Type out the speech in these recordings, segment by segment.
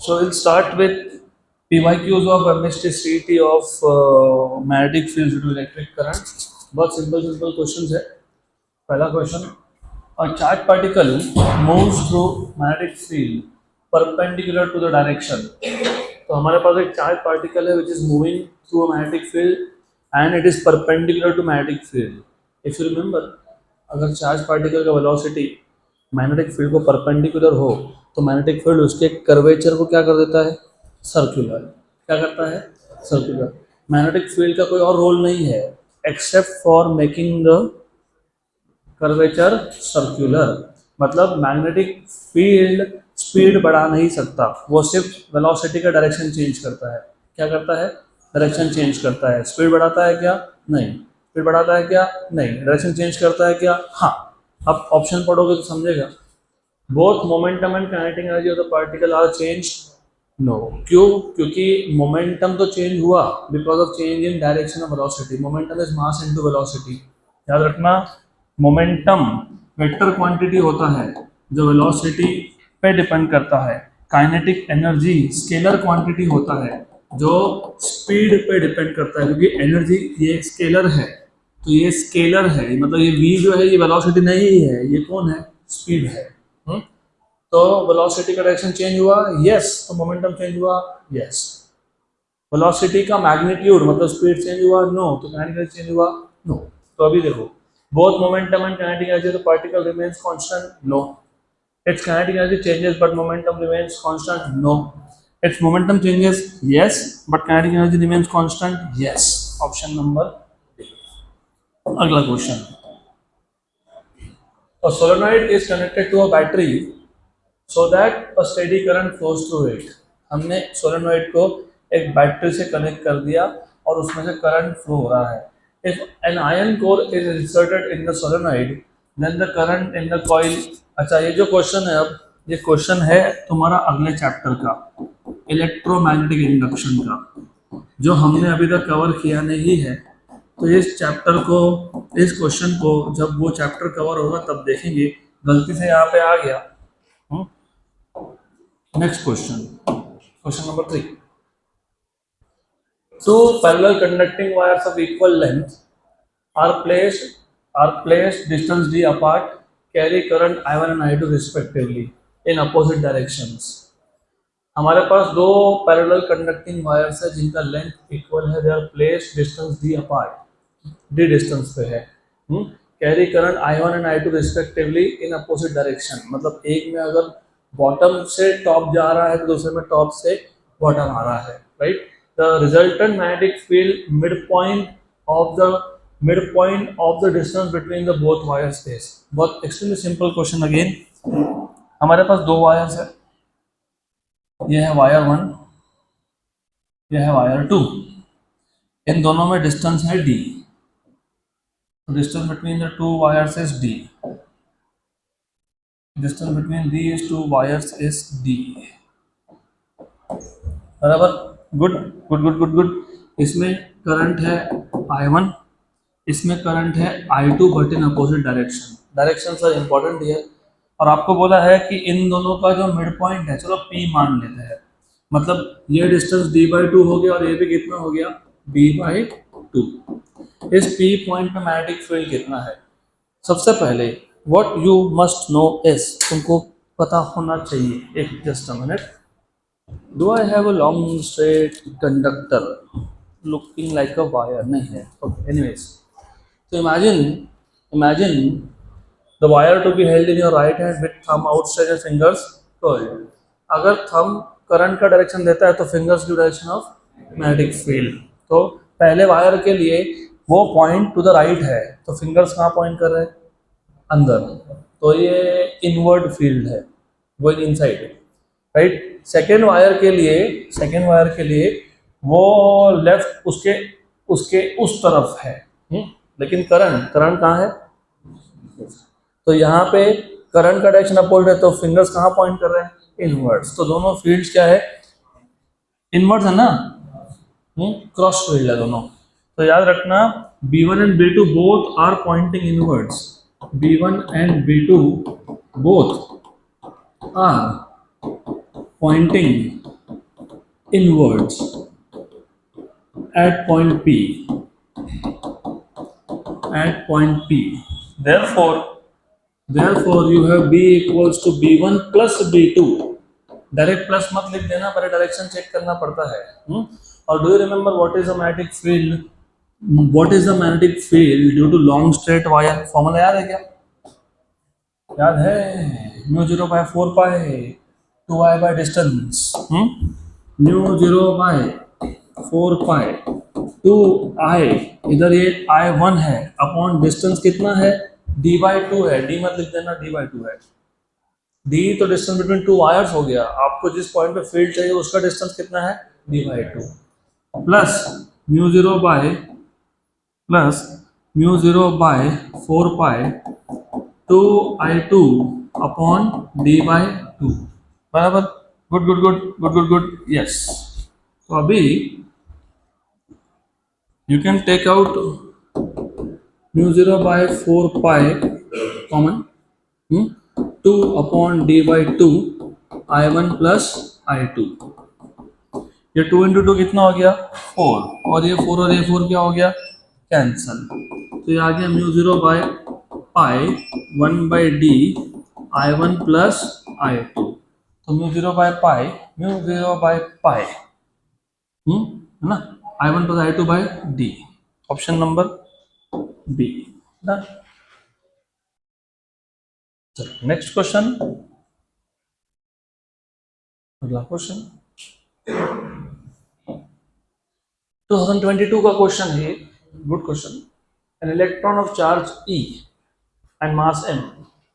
So we'll start with PYQs of MST CT of magnetic field due to electric current. बहुत simple question है. पहला question, a charged particle moves through magnetic field perpendicular to the direction. तो हमारे पास एक charge particle है which is moving through a magnetic field and it is perpendicular to magnetic field. If you remember, अगर charge particle का velocity magnetic field को perpendicular हो तो magnetic field उसके कर्वेचर को क्या कर देता है? सर्कुलर. क्या करता है? सर्कुलर. मैग्नेटिक फील्ड का कोई और रोल नहीं है except for making the curvature circular. मतलब मैग्नेटिक फील्ड स्पीड बढ़ा नहीं सकता, वो सिर्फ वेलोसिटी का डायरेक्शन चेंज करता है. क्या करता है? डायरेक्शन चेंज करता है. स्पीड बढ़ाता है क्या? नहीं. स्पीड बढ़ाता है क्या? नहीं. डायरेक्शन चेंज करता है क्या? हाँ. अब ऑप्शन पढ़ोगे तो समझेगा. Both momentum and kinetic energy of the particle are change. No. क्यों? क्योंकि मोमेंटम तो चेंज हुआ because of change in direction of velocity. Momentum is mass into velocity. याद रखना, मोमेंटम वेक्टर क्वांटिटी होता है जो वेलोसिटी पे डिपेंड करता है. काइनेटिक एनर्जी स्केलर क्वांटिटी होता है जो स्पीड पे डिपेंड करता है. क्योंकि एनर्जी ये एक स्केलर है, तो ये स्केलर है, मतलब ये v जो है ये वेलोसिटी नहीं है, ये कौन है? स्पीड है. तो वेलोसिटी का डायरेक्शन चेंज हुआ, यस. तो मोमेंटम चेंज हुआ, यस. वेलोसिटी का मैग्नीट्यूड मतलब स्पीड चेंज हुआ, नो. तो काइनेटिक एनर्जी चेंज हुआ, नो. तो अभी देखो, both momentum and kinetic energy of the particle remains constant, no. Its kinetic energy changes but momentum remains constant, no. Its momentum changes, yes, but kinetic energy remains constant, yes. Option number D. अगला question, a solenoid is connected to a battery so that a steady current flows through it. हमने solenoid को एक battery से connect कर दिया और उसमें से करंट फ्लो हो रहा है. If an iron core is inserted in the solenoid, then the current in the coil. अच्छा, ये जो क्वेश्चन है, अब ये क्वेश्चन है तुम्हारा अगले चैप्टर का, इलेक्ट्रोमैग्नेटिक इंडक्शन का, जो हमने अभी तक कवर किया नहीं है. तो इस चैप्टर को, इस क्वेश्चन को जब वो चैप्टर कवर होगा तब देखेंगे. गलती से यहाँ पे आ गया. Next question, question number 3. Two parallel conducting wires of equal length are placed distance d apart, carry current I1 and I2 respectively in opposite directions. हमारे पास दो पैरेलल कंडक्टिंग वायर्स है जिनका लेंथ इक्वल है. They are placed distance d apart, d distance पे है. Carry current I1 and I2 respectively in opposite direction. मतलब एक में अगर बॉटम से टॉप जा रहा है तो दूसरे में टॉप से बॉटम आ रहा है, right. The resultant magnetic field midpoint of the distance between the both wires is. बहुत extremely simple question again. हमारे पास दो वायर्स है, ये है वायर 1, ये है वायर 2. इन दोनों में डिस्टेंस है d. Distance between the two wires is d. Distance between these two wires is d. बराबर. Good good good good good. इसमें करंट है I1, इसमें करंट है I2 but in opposite direction. Directions are important here. और आपको बोला है कि इन दोनों का जो मिड पॉइंट है, चलो P मान लेते हैं. मतलब ये डिस्टेंस d/2 हो गया और ये भी कितना हो गया? b/2. इस P पॉइंट पे मैग्नेटिक फील्ड कितना है? सबसे पहले what you must know is, तुमको पता होना चाहिए. एक just a minute. Do I have a long straight conductor looking like a wire? नहीं है. Okay, anyways, so imagine the wire to be held in your right hand with thumb outstretched and fingers curled. अगर thumb current का direction देता है तो fingers की direction of magnetic field. तो पहले वायर के लिए वो पॉइंट टू द राइट है, तो फिंगर्स कहाँ पॉइंट कर रहे हैं? अंदर. तो ये इनवर्ड फील्ड है, going inside, right. Second wire के लिए वो लेफ्ट उसके उस तरफ है. लेकिन करंट कहाँ है? तो यहाँ पे करंट का डायरेक्शन अपवर्ड है, तो फिंगर्स कहाँ पॉइंट कर रहे हैं? इनवर्ड्स. तो दोनों फील्ड्स क्या है? इनवर्ड्स है ना. क्रॉस फील्ड है दोनों. तो याद रखना, B1 and B2 both are pointing inwards. B1 and B2 both are pointing inwards at point P. At point P. Therefore, you have B equals to B1 plus B2. Direct plus मत लिख देना, पहले direction check करना पड़ता है. और do you remember what is the magnetic field? What is the magnetic field due to long straight wire? Formula याद है क्या? याद है, mu 0 by 4 pi 2 I by distance. Mu 0 by 4 pi 2 I, इधर ये I1 है, अपॉन डिस्टेंस कितना है? d बाई 2 है. d मत लिख देना, d बाई 2 है. d तो डिस्टेंस बिटवीन टू वायर्स हो गया. आपको जिस पॉइंट पे फील्ड चाहिए उसका डिस्टेंस कितना है? d by 2 plus mu 0 by 4 pi 2I2 upon d by 2. बराबर. Good good good good good good. Yes. तो अभी you can take out mu 0 by 4 pi common, 2 upon d by 2 I1 plus I2. ये 2 into 2 कितना हो गया? 4. और ये 4 और ये 4 क्या हो गया? कैंसल. तो ये आ गया mu 0 by pi 1 by d I1 plus I2. तो mu 0 by pi है ना, I1 plus I2 by D. Option number B. चलो नेक्स्ट क्वेश्चन. अगला क्वेश्चन 2022 का क्वेश्चन है. Good question. An electron of charge E and mass m.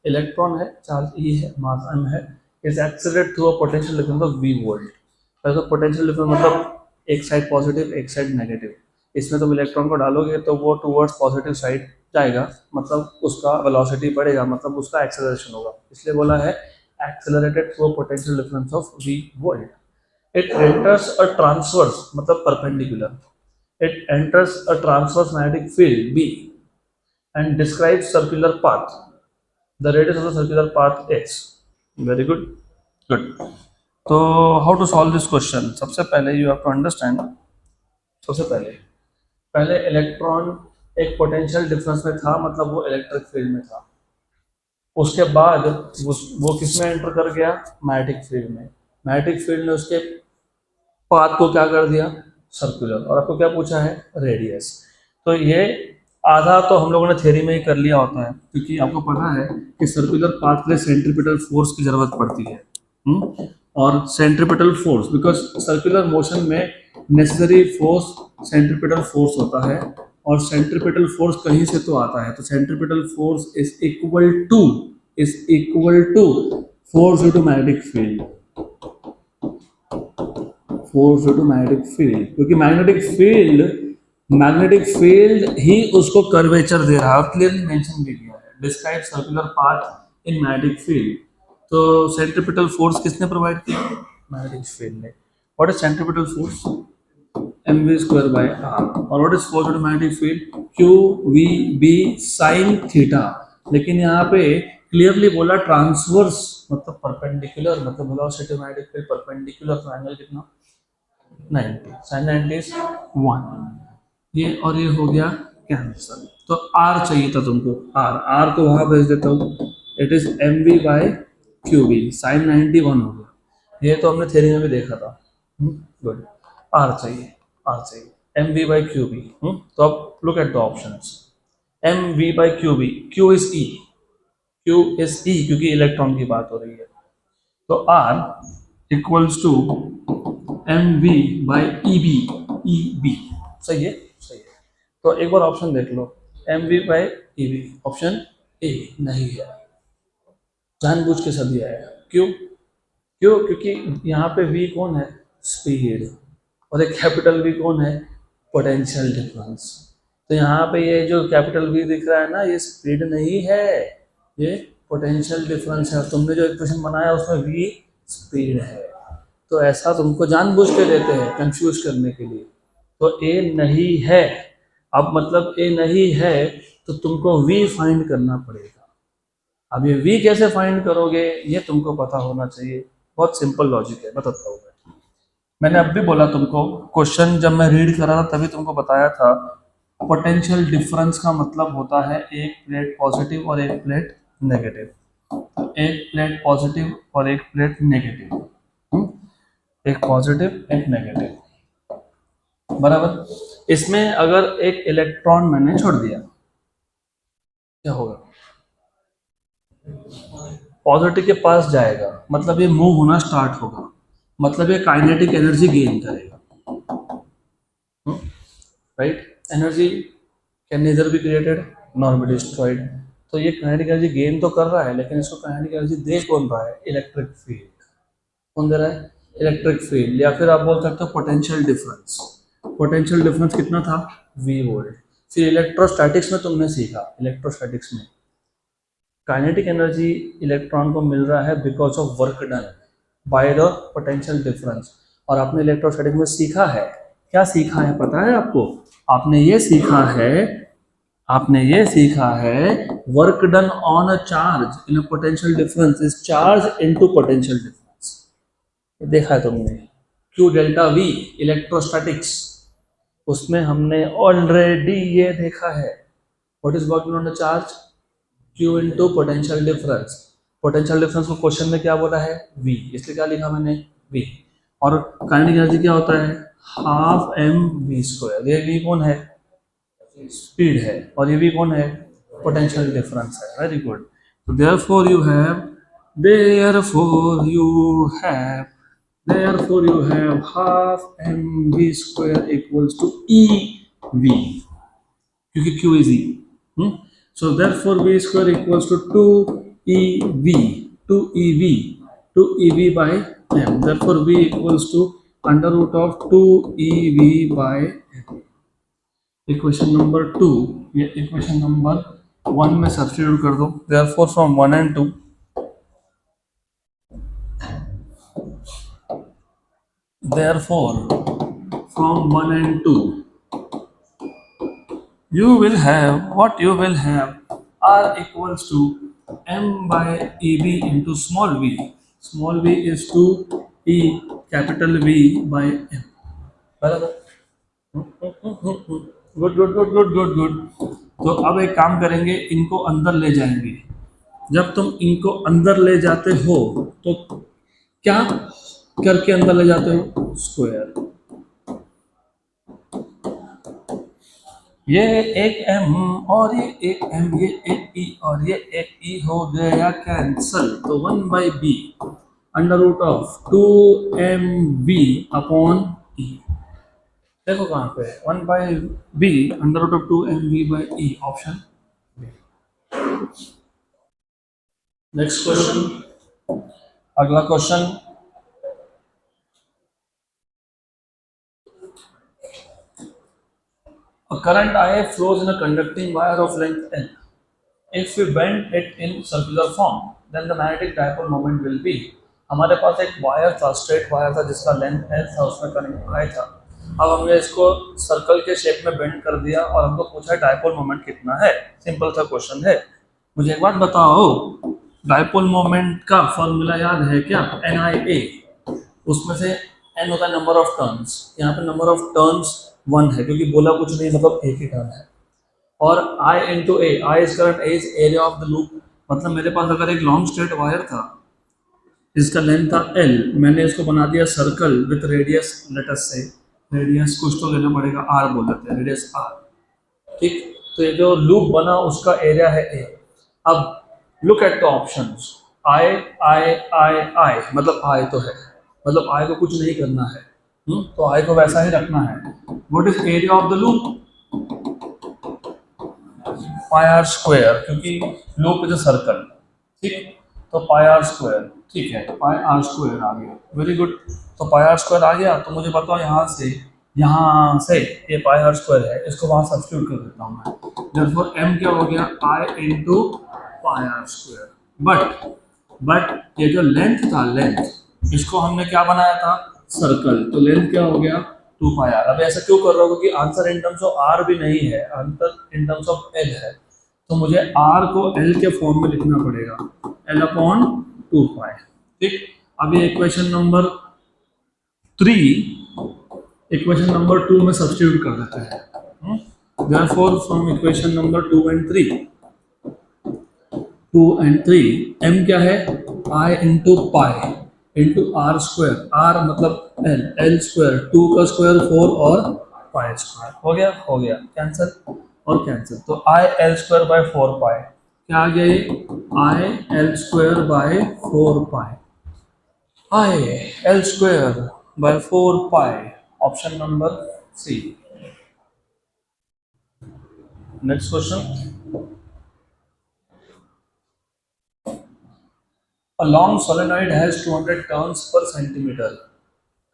Electron है, charge E है, mass m है, is accelerate through a potential difference of v volt. तो potential difference मतलब एक साइड पॉजिटिव एक साइड नेगेटिव. इसमें तुम इलेक्ट्रॉन को डालोगे तो वो टुवर्ड्स पॉजिटिव साइड जाएगा, मतलब उसका वेलोसिटी बढ़ेगा, मतलब उसका एक्सेलरेशन होगा. इसलिए बोला है accelerated through potential difference of v volt. It enters a transverse मतलब perpendicular. It enters a transverse magnetic field B and describes circular path. The radius of the circular path x. Very good. Good. तो how to solve this question? सबसे पहले you have to understand. सबसे पहले electron एक potential difference में था, मतलब वो इलेक्ट्रिक फील्ड में था. उसके बाद वो किस में एंटर कर गया? मैग्नेटिक फील्ड में. मैग्नेटिक फील्ड ने उसके पाथ को क्या कर दिया? सर्कुलर. और आपको क्या पूछा है? रेडियस. तो ये आधा तो हम लोगों ने थ्योरी में ही कर लिया होता है, क्योंकि आपको पता है कि सर्कुलर पाथ के लिए सेंट्रीपिटल फोर्स की जरूरत पड़ती है. और centripetal force, because circular motion में नेसेसरी फोर्स सेंट्रीपिटल फोर्स होता है, और सेंट्रीपिटल फोर्स कहीं से तो आता है. तो centripetal force is equal to force due to magnetic field. Force due to magnetic field, क्योंकि मैग्नेटिक फील्ड ही उसको कर्वेचर दे रहा है, और क्लियरली मेंशन भी किया है, describe circular path in magnetic field. तो सेंट्रीपिटल फोर्स किसने प्रोवाइड किया? मैग्नेटिक फील्ड ने. What is centripetal force? mv square by r. और what is force of magnetic field? qvb sin theta. लेकिन यहाँ पे क्लियरली बोला ट्रांसवर्स मतलब परपेंडिकुलर, मतलब वेलोसिटी मैग्नेटिक फील्ड परपेंडिकुलर. तो एंगल कितना? 90. sin 90 is 1. ये और ये हो गया कैंसल. तो r चाहिए था तुमको. r को वहां भेज देता हूँ. It is mv by qv. sin 90 1 हो गया. ये तो हमने थ्योरी में भी देखा था. गुड. r चाहिए mv बाय qv. तो अब look at the options. mv by qv. q is e. क्योंकि इलेक्ट्रॉन की बात हो रही है. तो r equals to mv by eb. सही है. तो एक बार ऑप्शन देख लो. mv by eb. Option A नहीं है, जानबूझ के सब दिया है. क्यों? क्योंकि यहाँ पे v कौन है? स्पीड. और एक कैपिटल V कौन है? Potential difference. तो यहाँ पे ये जो कैपिटल V दिख रहा है ना, ये स्पीड नहीं है, ये पोटेंशियल डिफरेंस है. तुमने जो इक्वेशन बनाया उसमें V स्पीड है. तो ऐसा तुमको जानबूझ के देते हैं कंफ्यूज करने के लिए. तो A नहीं है. अब मतलब A नहीं है तो तुमको V फाइंड करना पड़ेगा. अब ये V कैसे फाइंड करोगे ये तुमको पता होना चाहिए. बहुत सिंपल लॉजिक है, बताता हूँ. मैंने अब भी बोला तुमको, क्वेश्चन जब मैं रीड कर रहा था तभी तुमको बताया था, पोटेंशियल डिफरेंस का मतलब होता है एक प्लेट पॉजिटिव और एक प्लेट नेगेटिव, एक प्लेट पॉजिटिव और एक प्लेट नेगेटिव, एक पॉजिटिव एक नेगेटिव, बराबर। इसमें अगर एक इलेक्ट्रॉन मैंने छोड़ दिया, क्या होगा? पॉजिटिव के पास जाएगा, मतलब ये मूव होना स्टार्ट होगा, मतलब ये काइनेटिक एनर्जी गेन करेगा, right? Energy can neither be created nor be destroyed. तो ये काइनेटिक एनर्जी गेन तो कर रहा है, लेकिन इसको काइनेटिक एनर्जी दे कौन रहा है? Electric field. कौन दे रहा है? इलेक्ट्रिक फील्ड, या फिर आप बोल सकते हो पोटेंशियल डिफरेंस। पोटेंशियल डिफरेंस कितना था? V volt. फिर इलेक्ट्रोस्टैटिक्स में तुमने सीखा, इलेक्ट्रोस्टैटिक्स में काइनेटिक एनर्जी इलेक्ट्रॉन को मिल रहा है because of work done by the potential difference. और आपने इलेक्ट्रोस्टैटिक में सीखा है, क्या सीखा है पता है आपको? आपने ये सीखा है, आपने ये सीखा है, work done on a charge in a potential difference is charge into potential difference. ये देखा है तुमने, क्यू डेल्टा वी, इलेक्ट्रोस्टैटिक्स, उसमें हमने ऑलरेडी ये देखा है। What is working on the charge? Q into potential difference. Potential difference को क्वेश्चन में क्या बोला है? वी, इसलिए क्या लिखा मैंने? वी। और काइनेटिक एनर्जी क्या होता है? Half M V square. ये वी कौन है? स्पीड है। और ये भी कौन है? पोटेंशियल डिफरेंस है। Very good. तो therefore you have, therefore you have, therefore you have half mv square equals to ev, क्योंकि q is e, so therefore v square equals to 2ev, 2ev, 2ev by m, therefore v equals to under root of 2ev by m। Equation number 2, ये equation number 1 में substitute कर दो। therefore from 1 and 2, therefore from 1 and 2 you will have, what you will have, r equals to m by eb into small v, small v is to e capital V by m, बराबर। Good good good good good good. तो अब एक काम करेंगे, इनको अंदर ले जाएंगे। जब तुम इनको अंदर ले जाते हो तो क्या करके अंदर ले जाते हो? स्क्वायर। ये एक m और ये एक m, ये एक e और ये एक e हो गया कैंसल, तो 1 by B under root of 2mv upon e। देखो कहाँ पे 1 by B under root of 2mv by e, option. Next question, अगला question. A current I flows in a conducting wire of length L. If we bend it in circular form, then the magnetic dipole moment will be। हमारे पास एक wire था, straight wire था जिसका length L था, उसमें current I था। अब हमने इसको सर्कल के शेप में बेंड कर दिया और हमको पूछा डाइपोल मोमेंट कितना है। सिंपल सा क्वेश्चन है। मुझे एक बात बताओ, डाइपोल मोमेंट का फॉर्मूला याद है क्या? NIA। उसमें से n होता है नंबर ऑफ टर्न्स, यहाँ पे नंबर ऑफ टर्न्स 1 है क्योंकि बोला कुछ नहीं, मतलब एक ही टर्न है। और I into A, I is current, A is area of the loop. मतलब मेरे पास अगर एक लॉन्ग स्ट्रेट वायर था, इसका लेंथ था L, मैंने इसको बना दिया circle with radius, let's say radius कुछ तो लेना पड़ेगा, R बोल देते हैं, रेडियस R, ठीक। तो ये जो लूप बना उसका एरिया है A। अब लुक एट द ऑप्शंस, आई आई आई आई, मतलब आई तो है, मतलब आई को कुछ नहीं करना है, तो आई को वैसा ही रखना है। What is area of the loop? Pi r square, क्योंकि लूप इज अ सर्कल, ठीक। तो पाई आर स्क्वायर, ठीक है, पाई आर स्क्वायर आ गया, वेरी गुड। तो पाई आर स्क्वायर आ गया, तो मुझे बताओ यहाँ से ये पाई आर स्क्वायर है, इसको वहां सब्स्टिट्यूट कर देता हूँ मैं। देयरफॉर m क्या हो गया? I into pi r square. But ये जो लेंथ था, लेंथ, इसको हमने क्या बनाया था? सर्कल। तो लेंथ क्या हो गया? 2 पाई आर। अब ऐसा क्यों कर रहा हूँ? क्योंकि answer in terms of r भी नहीं है, answer in terms of L है, तो मुझे आर को एल के फॉर्म में लिखना पड़ेगा, एल अपॉन 2 पाई, ठीक। अब ये इक्वेशन नंबर 3 इक्वेशन नंबर 2 में सब्स्टिट्यूट कर देते हैं। Therefore from equation number 2 and 3 m क्या है, I into pi into r square, r मतलब एल स्क्वायर, 2 का स्क्वायर 4 और पाई स्क्वायर, हो गया कैंसिल और कैंसिल। तो I L square by 4 pi क्या आ गया, ये I L square by 4 pi, I L square by 4 pi, option number C. Next question, a long solenoid has 200 turns per centimeter,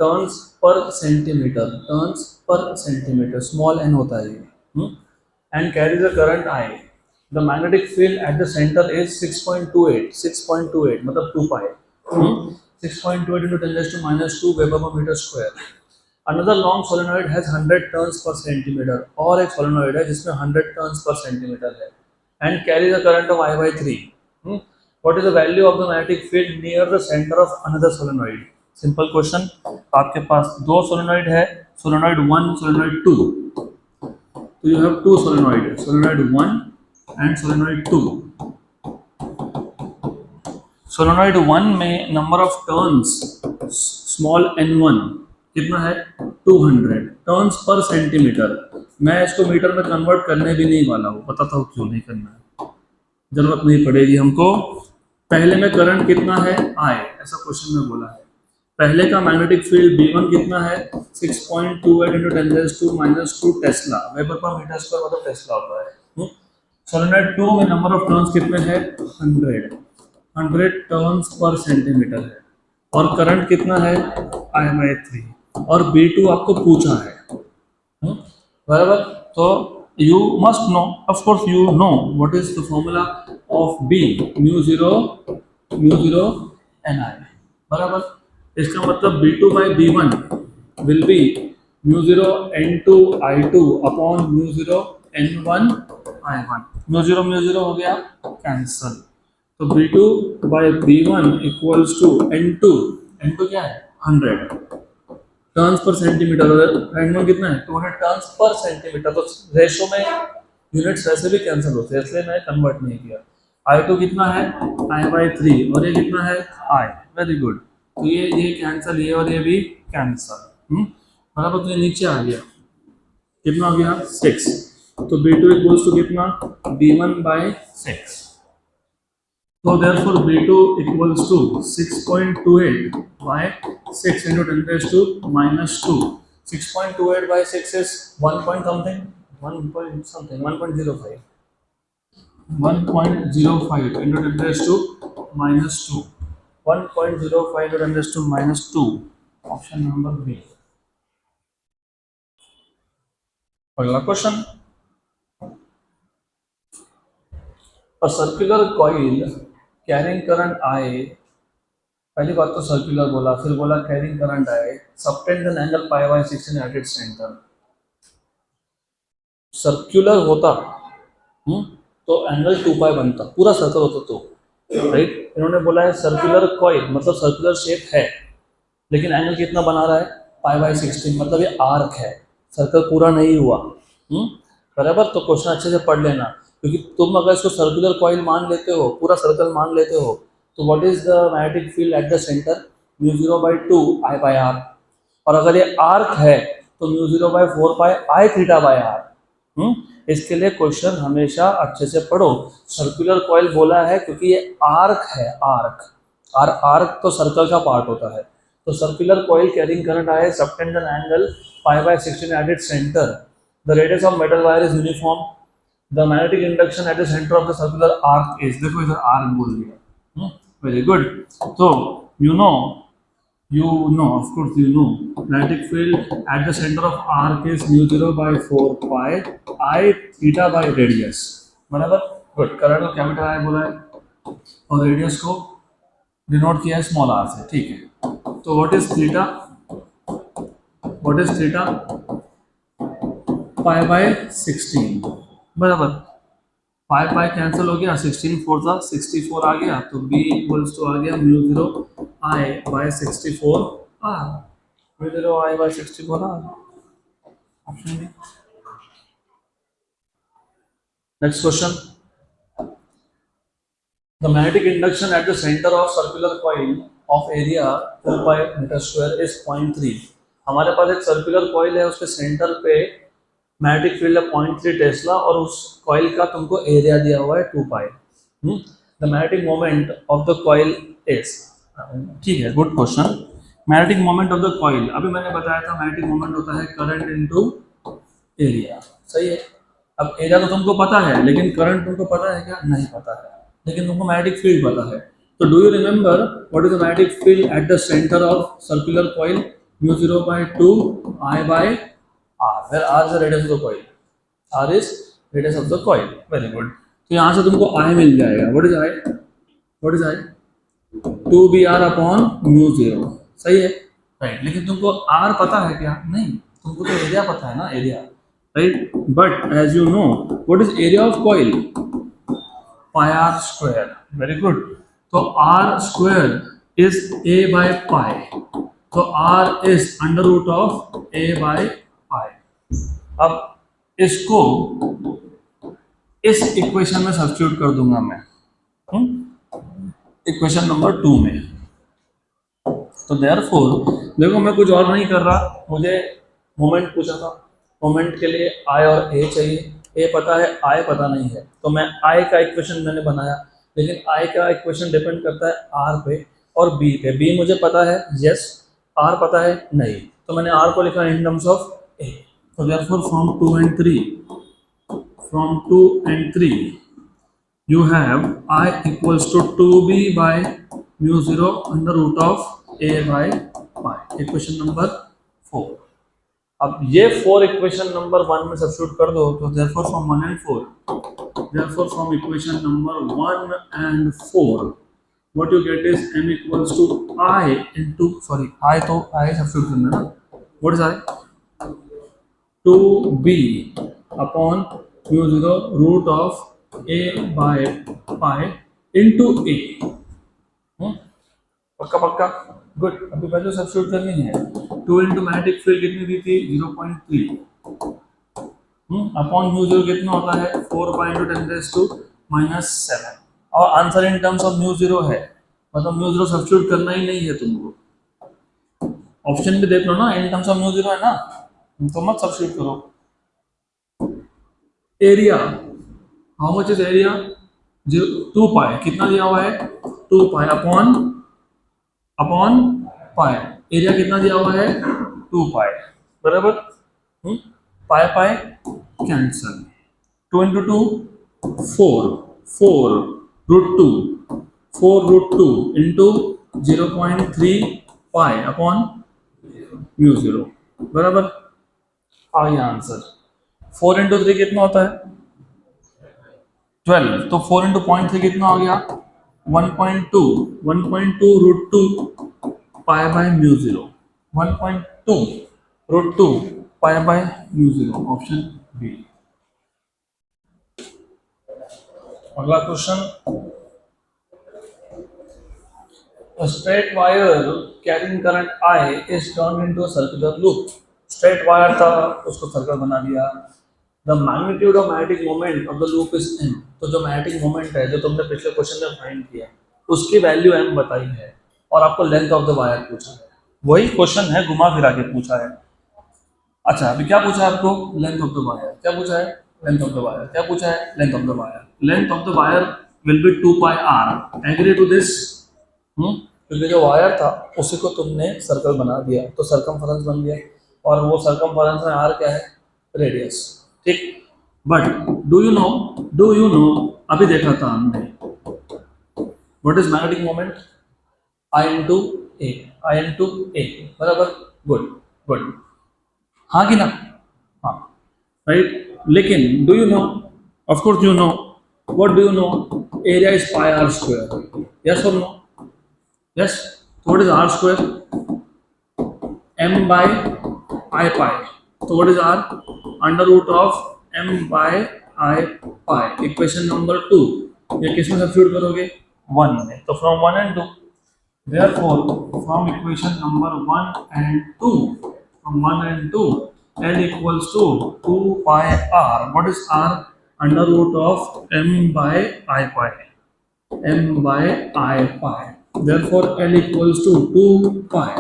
turns per centimeter, turns per centimeter, small n होता है ये, and carries a current I. The magnetic field at the center is 6.28 मतलब 2 pi, 6.28 into 10 raised to minus 2 Weber per meter square. Another long solenoid has 100 turns per centimeter, और एक solenoid है जिसमें 100 turns per centimeter है, and carries a current of I by 3. What is the value of the magnetic field near the center of another solenoid? Simple question. आपके पास दो solenoid है, solenoid 1, solenoid 2. So you have two solenoid, solenoid 1 and solenoid 2. Solenoid 1 में number of turns small n1 कितना है 200 turns per centimetre. मैं इसको metre में convert करने भी नहीं वाला हूँ, बताता हूँ क्यों नहीं करना है, जरूरत नहीं पड़ेगी हमको। पहले में करंट कितना है I, ऐसा क्वेश्चन में बोला है। पहले का मैग्नेटिक फील्ड B1 कितना है 6.28 into 10 raised to minus 2 tesla, weber पर मीटर स्क्वायर मतलब टेस्ला होता है। सोलेनॉइड 2 में नंबर ऑफ टर्न्स कितने हैं 100 टर्न्स पर सेंटीमीटर है, और करंट कितना है I/3, और B2 आपको पूछा है, बराबर। तो you must know, of course you know what is the formula of B, mu 0 Ni, बराबर। इसका मतलब B2 by B1 will be mu 0 N2 I2 upon mu 0 N1 I1, mu 0 हो गया कैंसल। तो B2 by B1 equals to N2 क्या है 100 turns per centimetre, और N1 कितना है 200 टर्न्स पर सेंटीमीटर। तो रेशो में यूनिट्स वैसे भी कैंसिल होते हैं, इसलिए मैं कन्वर्ट नहीं किया। I2 कितना है I/3 और ये कितना है I, वेरी गुड। तो ये कैंसिल, ये और ये भी कैंसिल, बराबर। तो ये नीचे आ गया, कितना हो गया 6। तो B2 इक्वल्स टू कितना B1/6। So therefore B2 equals to 6.28 by 6 into 10 raised to minus 2. 6.28 by 6 is 1 point something, 1.05. 1.05 into 10 raised to minus 2. 1.05 into 10 raised to minus 2. Option number B. अगला question, a circular coil carrying current I, पहली बात तो circular बोला, फिर बोला carrying current I, subtend an angle π/16 at its centre. Circular होता तो angle 2π बनता, पूरा सर्कल होता तो, राइट। इन्होंने बोला है सर्कुलर कॉइल मतलब सर्कुलर शेप है, लेकिन एंगल कितना बना रहा है π/16, मतलब ये आर्क है, सर्कल पूरा नहीं हुआ, बराबर। तो क्वेश्चन अच्छे से पढ़ लेना, क्योंकि तुम अगर इसको सर्कुलर कॉइल मान लेते हो, पूरा सर्कल मान लेते हो, तो what is the magnetic field at the centre mu 0/2 I/r, और अगर ये आर्क है तो mu 0/4 पाई I θ/r। इसके लिए क्वेश्चन हमेशा अच्छे से पढ़ो। सर्कुलर कॉइल बोला है क्योंकि ये आर्क है, आर्क, और आर्क तो सर्कल का पार्ट होता है। तो circular coil carrying current I subtend an angle π/16 at its centre, the radius of metal wire is uniform, the magnetic induction at the centre of the circular arc is, देखो इधर arc बोल दिया, very good. तो you know of course you know magnetic field at the center of arc is mu 0/4 pi I θ by radius, बराबर, good. Current को capital I बोला है और रेडियस को डिनोट किया है स्मॉल r से, ठीक है। तो व्हाट इज थीटा, π/16, बराबर। पाई कैंसिल हो गया, 16 4 था 64 आ गया, तो B इक्वल्स टू आ गया mu 0 I/64 r, 0 I by 60 बोला option B. Next question, the magnetic induction at the center of circular coil of area 4 pi meter square is 0.3। हमारे पास एक सर्कुलर कॉइल है, उसके सेंटर पे मैग्नेटिक फील्ड है 0.3 Tesla और उस कॉइल का तुमको एरिया दिया हुआ है 2 pi. The magnetic moment of the coil is, ठीक है, good question. Magnetic moment of the coil, अभी मैंने बताया था मैग्नेटिक मोमेंट होता है करंट इनटू एरिया, सही है। अब एरिया तो तुमको पता है, लेकिन करंट तुमको पता है क्या? नहीं पता है, लेकिन तुमको मैग्नेटिक फील्ड पता है। तो do you remember what is the magnetic field at the centre of circular coil? Mu 0/2 I by R, where R is the radius of the coil, R is radius of the coil, very good। तो यहाँ से तुमको I मिल जाएगा, what is I? What is I? 2br upon mu 0, सही है, right. लेकिन तुमको R पता है क्या? नहीं, तुमको तो एरिया पता है ना, area, right. But as you know what is area of coil? pi r square, very good। तो r square is a by pi, तो r is under root of a by pi। अब इसको इस equation में substitute कर दूंगा मैं, equation number 2 में। तो देयरफॉर देखो मैं कुछ और नहीं कर रहा, मुझे मोमेंट पूछा था, मोमेंट के लिए I और A चाहिए, A पता है, I पता नहीं है, तो मैं I का इक्वेशन मैंने बनाया, लेकिन I का इक्वेशन डिपेंड करता है R पे और B पे। B मुझे पता है, यस, R पता है, नहीं, तो मैंने R को लिखा इन टर्म्स ऑफ A। तो therefore from 2 and 3 you have I equals to 2b by mu 0 under root of a by pi, equation number 4। अब ये 4 इक्वेशन नंबर 1 में सब्स्टिट्यूट कर दो, तो therefore from 1 and 4, therefore from equation number 1 and 4 what you get is m equals to I into, sorry, I तो I substitute करना ना, what is I? 2b upon mu 0 root of a by pi into a। पक्का पक्का, good. अभी value substitute करनी है। 2 into magnetic field कितनी दी थी? 0.3 अपॉन म्यू 0 कितना होता है? 4 पाई इंटू 10⁻⁻⁷ और answer in terms of mu 0 है, मतलब म्यू 0 सब्स्टिट्यूट करना ही नहीं है तुमको। ऑप्शन भी देख लो ना, इन टर्म्स ऑफ म्यू 0 है ना, तो मत सब्स्टिट्यूट करो। Area, how much is area? 2 पाई, कितना दिया हुआ है? 2 पाई अपॉन पाई, एरिया कितना दिया हुआ है? 2 पाई, बराबर। Pi pi cancel, 2 into 2 4 root two into 0.3 pi upon mu 0, बराबर। आ गया आंसर। 4 इंटू 3 कितना होता है? 12, तो 4 इंटू 0.3 कितना हो गया? 1.2 root 2 pi by mu 0, 1.2 root 2 pi by mu 0, option B. अगला question, a straight wire carrying current I is turned into a circular loop। Straight wire था, उसको सर्कल बना दिया। The magnitude of magnetic moment of the loop is m। तो जो magnetic moment है, जो तुमने पिछले क्वेश्चन में फाइंड किया, उसकी वैल्यू m बताई है और आपको लेंथ ऑफ द वायर पूछा है। वही क्वेश्चन है, घुमा फिरा के पूछा है। अच्छा, अभी क्या पूछा है आपको? Length of the wire. क्या पूछा है? Length of the wire. क्या पूछा है? Length of the wire. Length of the wire will be 2 pi r। Agree to this? क्योंकि जो वायर था उसी को तुमने सर्कल बना दिया, तो सर्कमफरेंस बन गया, और वो सर्कमफरेंस में r क्या है? रेडियस, ठीक। बट डू यू नो अभी देखा था हमने, what is magnetic moment? I into A, बराबर, गुड, हाँ कि ना? हाँ, राइट। लेकिन do you know, of course you know, what do you know? Area is pi r square, yes और no? Yes. What is r square? m by I pi, तो what is r? Under root of m by I pi. Equation number 2 ये किस में substitute करोगे? 1 में। तो from 1 and 2 Therefore, from equation number 1 and 2, from 1 and 2, L equals to 2 pi r. What is r? Under root of m by I pi. M by I pi. Therefore, L equals to 2 pi.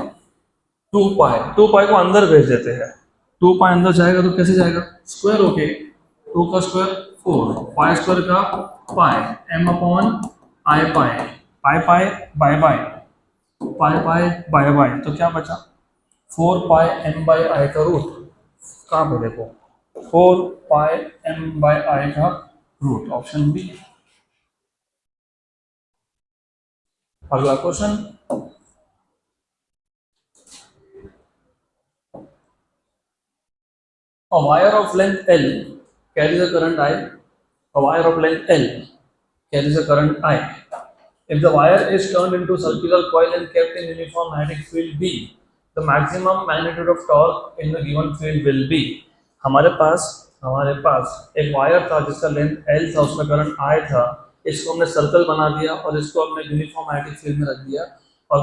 2 पाई को अंदर भेज देते हैं. 2 पाई अंदर जाएगा तो कैसे जाएगा? स्क्वायर होके 2 का स्क्वायर 4, पाई स्क्वायर का pi, m upon I pi, pi pi by by, pi pi by by, तो क्या बचा? 4 पाई m बाय आई का रूट. कहाँ पे देखो? 4 पाई m बाय आई का रूट. Option B. अगला question. A wire of length L carries a current I. A wire of length L carries a current I. If the wire is turned into circular coil and kept in uniform magnetic field B, the maximum magnitude of torque in the given field will be. हमारे पास एक wire था जिसका length L था, उसमें current I था. इसको हमने circle बना दिया और इसको हमने यूनिफॉर्म मैग्नेटिक फील्ड में रख दिया और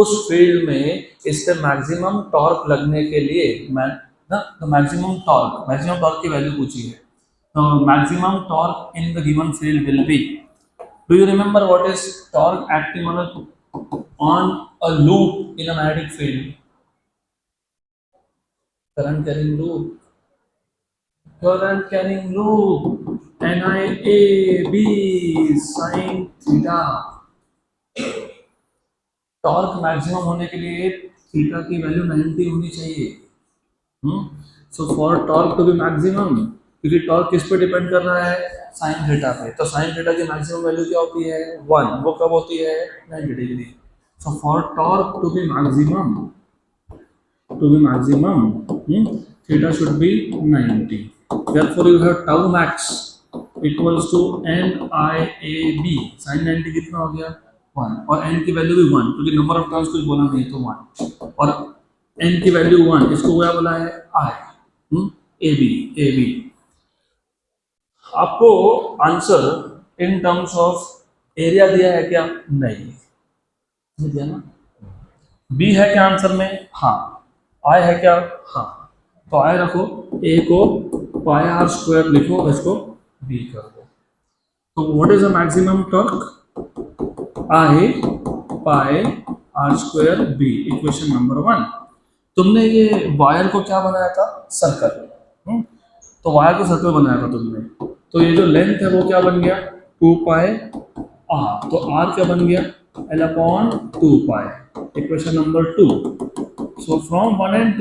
उस फील्ड में इस पे मैक्सिमम टॉर्क लगने के लिए मैक्सिमम टॉर्क की वैल्यू पूछी है. तो maximum torque in the given field will be. Do you remember what is torque acting on a loop in a magnetic field? Current carrying loop. NIAB sin theta. Torque maximum होने के लिए theta की value 90 होनी चाहिए. So for torque to be maximum, क्योंकि torque किस पे depend कर रहा है? साइन थीटा पे. तो साइन थीटा की मैक्सिमम वैल्यू क्या होती है? 1. वो कब होती है? 90 degree. So for torque to be maximum theta should be 90. Therefore you have tau max equals to NIAB. sin 90 कितना हो गया? 1. और n की वैल्यू भी 1, क्योंकि नंबर ऑफ टर्न्स कुछ बोला नहीं तो 1. और n की वैल्यू 1, इसको क्या बोला है? I. AB. आपको answer in terms of area दिया है क्या? नहीं दिया ना. बी है क्या आंसर में? हाँ. आई है क्या? हाँ. तो आई रखो, ए को पाई आर स्क्वायर लिखो, इसको बी कर दो. तो what is the maximum torque? I pi r square B. Equation number 1. तुमने ये वायर को क्या बनाया था? सर्कल. तो वायर को सर्कल बनाया था तुमने. तो ये जो लेंथ है वो क्या बन गया? 2 पाई आर. तो आर क्या बन गया? L upon 2 pi. Equation number 2. So from 1 and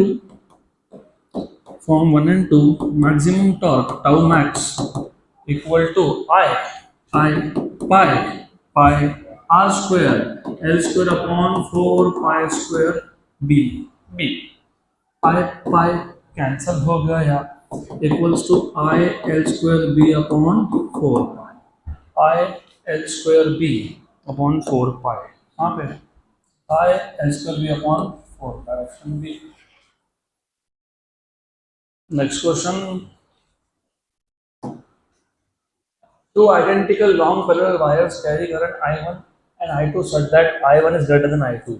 2, maximum torque tau max equal to I pi r square L square upon 4 pi square b. pi cancel हो गया यहाँ. equals to I L square b upon 4 pi. I L square b upon 4 pi. यहाँ पे I L square b upon 4 pi. Option B. Next question. Two identical long parallel wires carry current I1 and I2 such that I1 is greater than I2.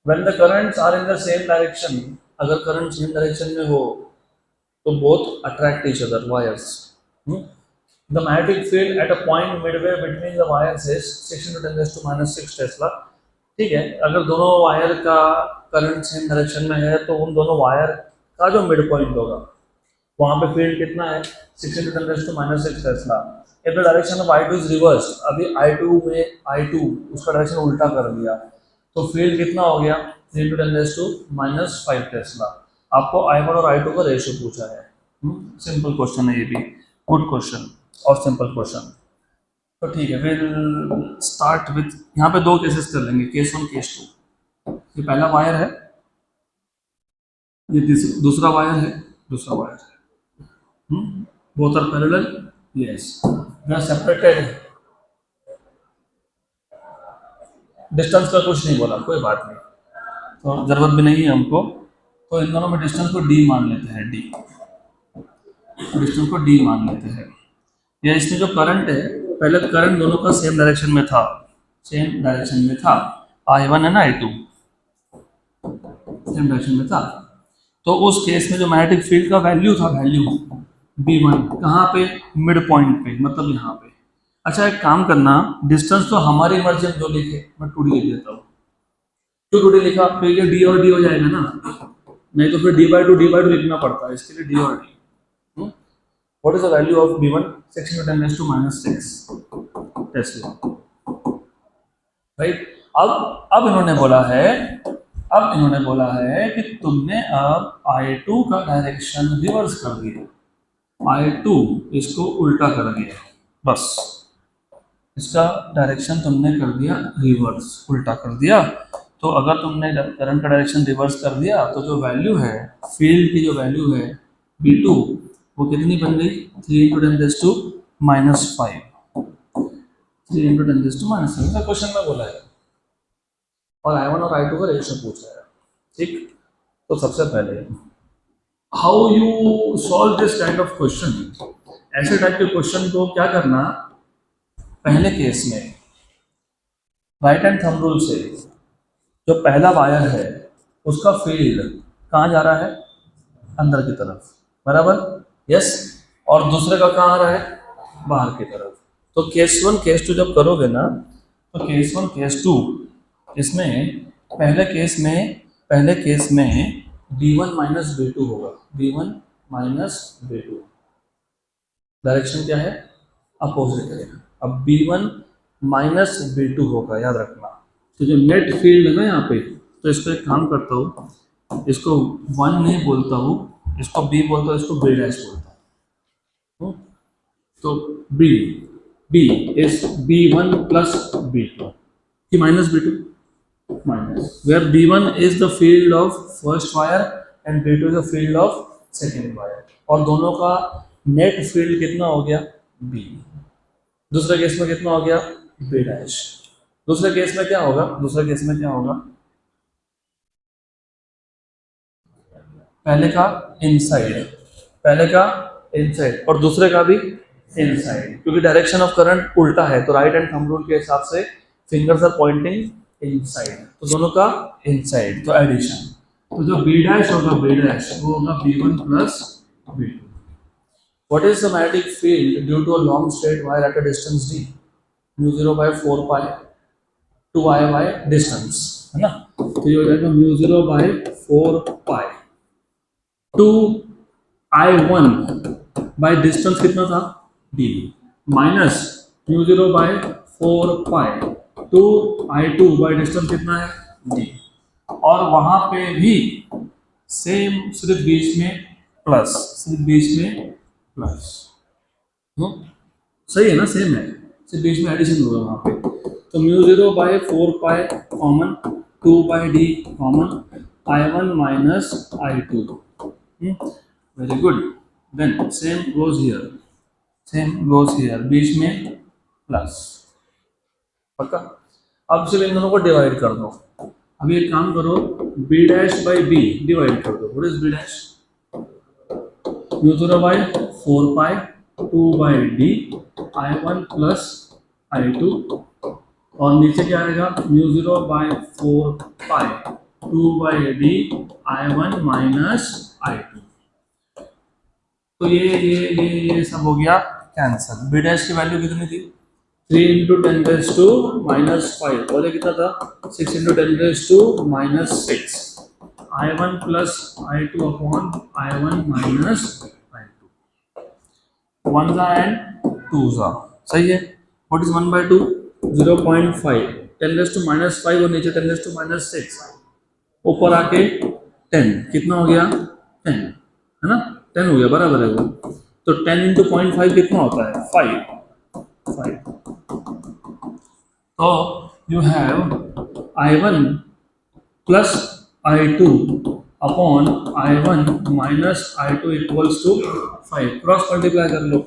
When the currents are in the same direction, अगर current same direction में हो तो both attract each other wires. The magnetic field at a point midway between the wires is 6 × 10⁻⁶ Tesla. ठीक है. अगर दोनों wire का current same direction में है तो उन दोनों वायर का जो मिड पॉइंट होगा वहां पे फील्ड कितना है? 6 × 10⁻⁶ Tesla. If the direction of I2 is reverse, अभी I2 में I2 उसका डायरेक्शन उल्टा कर दिया तो फील्ड कितना हो गया? 3 × 10⁻⁵ टेस्ला. आपको I1 और I2 का रेशियो पूछा है. सिंपल क्वेश्चन है ये भी. गुड क्वेश्चन और सिंपल क्वेश्चन. तो ठीक है, फिर स्टार्ट विथ, यहाँ पे 2 केसेस कर लेंगे, केस 1 केस 2. ये पहला वायर है, ये दूसरा वायर है. Both are parallel. Yes. They are separated. Distance का कुछ नहीं बोला, कोई बात नहीं, तो जरूरत भी नहीं है हमको. तो इन दोनों में डिस्टेंस को d मान लेते हैं. डिस्टेंस को d मान लेते हैं. या इसमें जो करंट है, पहले करंट दोनों का सेम डायरेक्शन में था. I1 है ना I2 सेम डायरेक्शन में था, तो उस केस में जो मैग्नेटिक फील्ड का वैल्यू था, वैल्यू B1 कहाँ पे, मिड पॉइंट पे, मतलब यहाँ पे। अच्छा एक काम करना, डिस्टेंस तो हमारी मर्जी में जो लिखे, मैं 2D लिख देता हूँ। क्यों 2D लिखा, फिर ये D और D हो जाएगा ना, नहीं तो फिर D/2 लिखना पड़ता है, इसके लिए D और D। What is the value of B1? 6 into 10 raised to minus 6 Tesla. Right. अब इन्होंने बोला है कि तुमने अब I2 का डायरेक्शन रिवर्स कर दिया, I2 इसको उल्टा कर दिया, बस इसका डायरेक्शन तुमने कर दिया रिवर्स, उल्टा कर दिया। तो अगर तुमने करंट का डायरेक्शन रिवर्स कर दिया तो जो वैल्यू है, फील्ड की जो वैल्यू है B2, वो कितनी बन गई, 3 into 10 raised to minus 5, 3 into 10 raised to minus 5, ऐसा क्वेश्चन में बोला है, और I1 और I2 का रेशियो पूछ रहा है। ठीक, तो सबसे पहले how you solve this kind of question, ऐसे टाइप के क्वेश्चन को क्या करना, पहले केस में राइट हैंड थंब रूल से जो पहला वायर है उसका फील्ड कहाँ जा रहा है, अंदर की तरफ, बराबर, यस, और दूसरे का कहाँ आ रहा है, बाहर की तरफ। तो केस 1 केस 2 जब करोगे ना, तो केस 1 केस 2, इसमें पहले केस में B1 माइनस B2 होगा, B1 माइनस B2, डायरेक्शन क्या है, अपोजिट है। अब B1 माइनस B2 होगा, याद रखना। तो जो नेट फील्ड है ना यहाँ पे, तो इस पर एक काम करता हूँ, इसको 1 नहीं बोलता हूँ, इसको B बोलता हूँ, इसको B डैश बोलता हूँ। तो B is B1 plus B2 कि minus B2, minus, where B1 is the field of first wire and B2 is the field of second wire, और दोनों का नेट फील्ड कितना हो गया, B। दूसरे केस में कितना हो गया, B डैश। दूसरे केस में क्या होगा, पहले का इनसाइड और दूसरे का भी इनसाइड, क्योंकि डायरेक्शन ऑफ करंट उल्टा है, तो राइट हैंड थंब रूल के हिसाब से फिंगर्स आर पॉइंटिंग इनसाइड, तो दोनों का इनसाइड, तो एडिशन। तो जो B डैश होगा, वो होगा B1 plus B2। What is the magnetic field due to a long straight wire at a distance d? μ0 by 4 pi 2I by distance, है ना। तो ये हो जाएगा μ0 by 4 pi 2I1 by distance कितना था, d, minus μ0 by 4 pi 2I2 by distance कितना है, d, और वहां पे भी सेम, सिर्फ बीच में प्लस, सही है ना, सेम है, सिर्फ बीच में एडिशन होगा वहाँ पे। तो μ0 by 4 pi common, 2 by d common, I1 minus I2, very good. Then same goes here, बीच में प्लस, पक्का। अब सिर्फ इन दोनों को डिवाइड कर दो। अभी एक काम करो, B dash by B divide कर दो। What is B dash, μ0 by 4 pi 2 by d I1 plus I2, और नीचे क्या आएगा, μ0 by 4 pi 2 by d I1 minus I2। तो ये सब हो गया कैंसिल। B डैश की वैल्यू कितनी थी, 3 into 10 raised to minus 5, और ये कितना था, 6 into 10 raised to minus 6, I1 plus I2 upon I1 minus I2, 1 and 2 सही है। What is 1 by 2, 0.5, 10 raised to minus 5 और नीचे 10 raised to minus 6, ऊपर आके 10, कितना हो गया, 10 है ना, 10 हो गया, बराबर है वो। तो 10 into 0.5 कितना होता है, 5। तो you have I1 plus I2 upon I1 minus I2 equals to 5, cross multiply कर लो,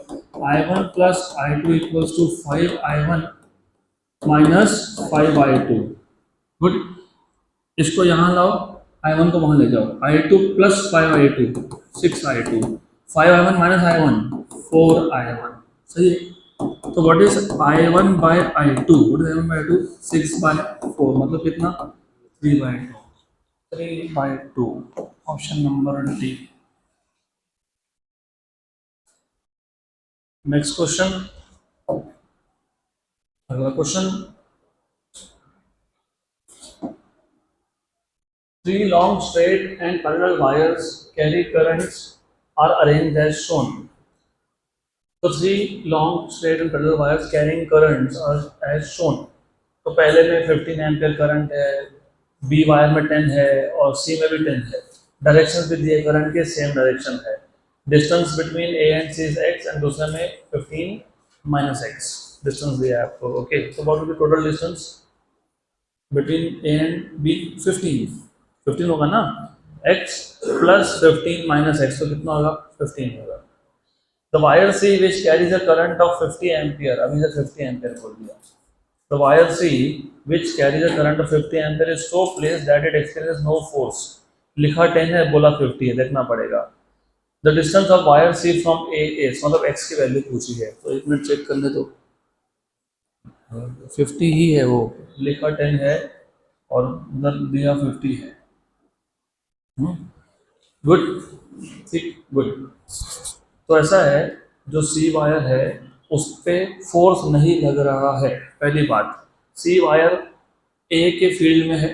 I1 plus I2 equals to 5 I1 minus 5 I2, good. इसको यहाँ लाओ, I1 को वहाँ ले जाओ, I2 plus 5 I2 6 I2, 5 I1 minus I1 4 I1, सही है। तो what is I1 by I2? What is I1 by I2? 6/4 मतलब कितना? 3/2। 3/2 option number D. Next question, अगला question. Three long straight and parallel wires carry currents are arranged as shown. So three long straight and parallel wires carrying currents are as shown. तो पहले में 15 ampere current है, B wire में 10 है और सी में भी 10 है। डायरेक्शन भी दिए करंट के सेम डायरेक्शन है। Distance between A and C is X and दूसरे में 15 माइनस एक्स डिस्टेंस दिया है आपको। ओके, तो what will be total distance between A and B? 15 होगा ना। x प्लस 15 माइनस एक्स तो कितना होगा? 15 होगा। The wire C which carries a current of 50 ampere, अभी तक 50 एम्पियर बोल दिया। The wire C which carries a current of 50 ampere is so placed that it experiences no force. लिखा 10 है, बोला 50 है, देखना पड़ेगा। The distance of wire C from A is, मतलब x की वैल्यू पूछी है तो एक मिनट चेक करने दो। 50 ही है, वो लिखा 10 है और उधर दिया 50 है। गुड, ठीक, गुड। तो ऐसा है, जो सी वायर है उस पे फोर्स नहीं लग रहा है, पहली बात। सी वायर ए के फील्ड में है,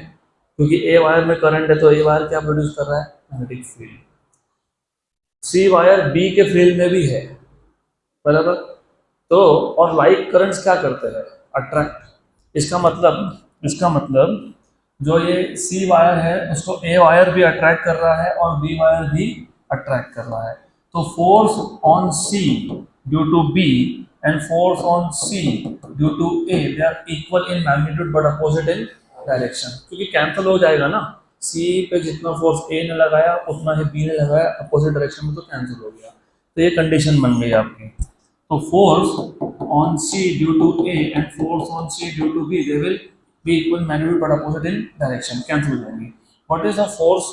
क्योंकि ए वायर में करंट है तो ए वायर क्या प्रोड्यूस कर रहा है? Magnetic field. See wire B के फील्ड में भी है, बराबर। तो और लाइक करंट्स क्या करते हैं? अट्रैक्ट। इसका मतलब जो ये सी वायर है उसको ए वायर भी अट्रैक्ट कर रहा है और बी वायर भी अट्रैक्ट कर रहा है। तो force on C due to B and force on C due to A, they are equal in magnitude but opposite in direction, क्योंकि कैंसिल हो जाएगा ना। सी पे जितना फोर्स ए ने लगाया उतना ही बी ने लगाया अपोजिट डायरेक्शन में, तो कैंसिल हो गया। तो ये कंडीशन बन गई आपकी। तो force on C due to A and force on C due to B, they will be equal magnitude but opposite in direction, cancel हो जाएंगी। What is the force?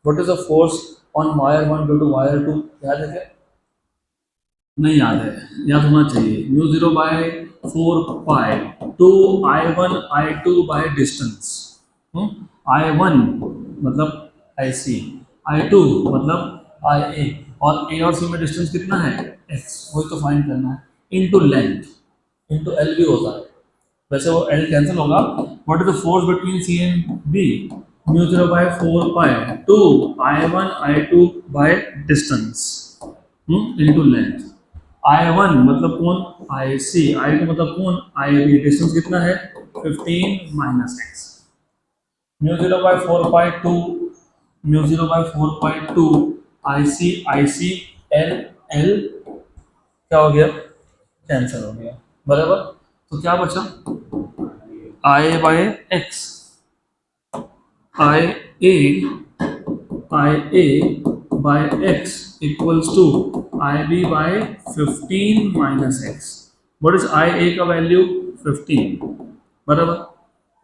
What is the force on wire 1 due to wire 2? याद है क्या? नहीं याद है, याद होना चाहिए। Mu 0 by 4 pi two I1 I2 by distance. I1 मतलब IC, I2 मतलब IA, और A और C में डिस्टेंस कितना है? x, वही तो फाइंड करना है। इनटू लेंथ, इनटू L भी होता है, वैसे वो L कैंसिल होगा। What is the force between C and B? Mu 0 by 4 pi two I1 I2 by distance into length. I1 मतलब कौन? IC, I2 मतलब कौन? IB। डिस्टेंस कितना है? 15 minus x. Mu 0 by 4 pi two, mu 0 by 4 pi two IC, IC L, L क्या हो गया? Cancel हो गया, बराबर। तो क्या बचा? I by x, IA by x equals to IB by 15 minus x. What is IA का वैल्यू? 15, बराबर।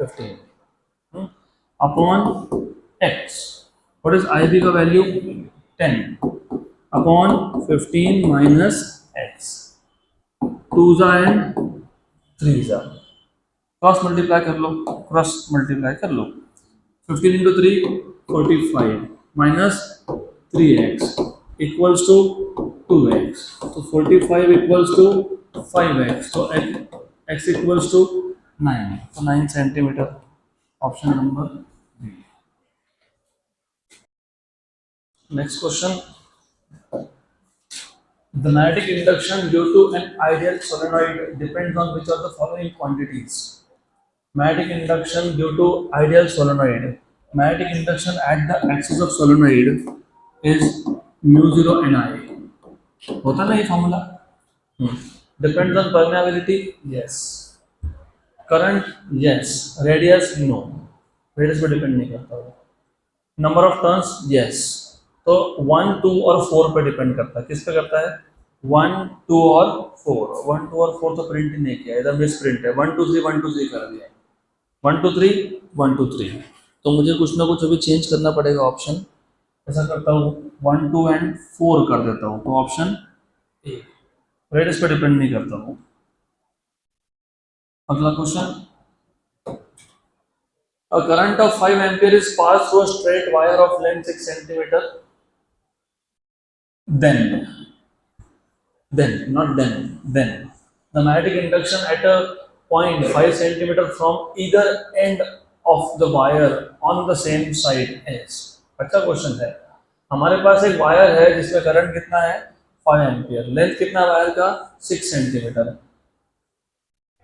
15 upon x. What is IB का value? 10 upon 15 minus x. 2 and 3 cross multiply कर लो, क्रॉस मल्टीप्लाई कर लो। 15 into 3 45 minus 3x equals to 2x। तो 45 equals to 5x, तो x equals to 9, तो 9 centimetre, option number B. Next question, the magnetic induction due to an ideal solenoid depends on which of the following quantities? Magnetic induction due to ideal solenoid. Magnetic induction at the axis of solenoid is mu 0 n I. होता ना ये formula? Depends on permeability, yes. Current, yes. Radius, no. Radius पे depend नहीं करता वो। Number of turns, yes. तो 1, 2 और 4 पे डिपेंड करता है। किस पे करता है? 1, 2 और 4। 1, 2 और 4 तो प्रिंट ही नहीं किया, इधर मिस प्रिंट है। 1, 2, 3 1, 2, 3 कर दिया। 1, 2, 3 1, 2, 3, तो मुझे कुछ ना कुछ अभी चेंज करना पड़ेगा ऑप्शन। ऐसा करता हूँ 1, 2 एंड 4 कर देता हूँ, तो ऑप्शन ए। रेडियस पे डिपेंड नहीं करता हूँ। अगला question, a current of 5 ampere is passed through a straight wire of length 6 centimeter, then the magnetic induction at a point 5 centimeter from either end of the wire on the same side is। अच्छा question है। हमारे पास एक wire है जिसका current कितना है 5 ampere, length कितना है वायर का 6 centimetre,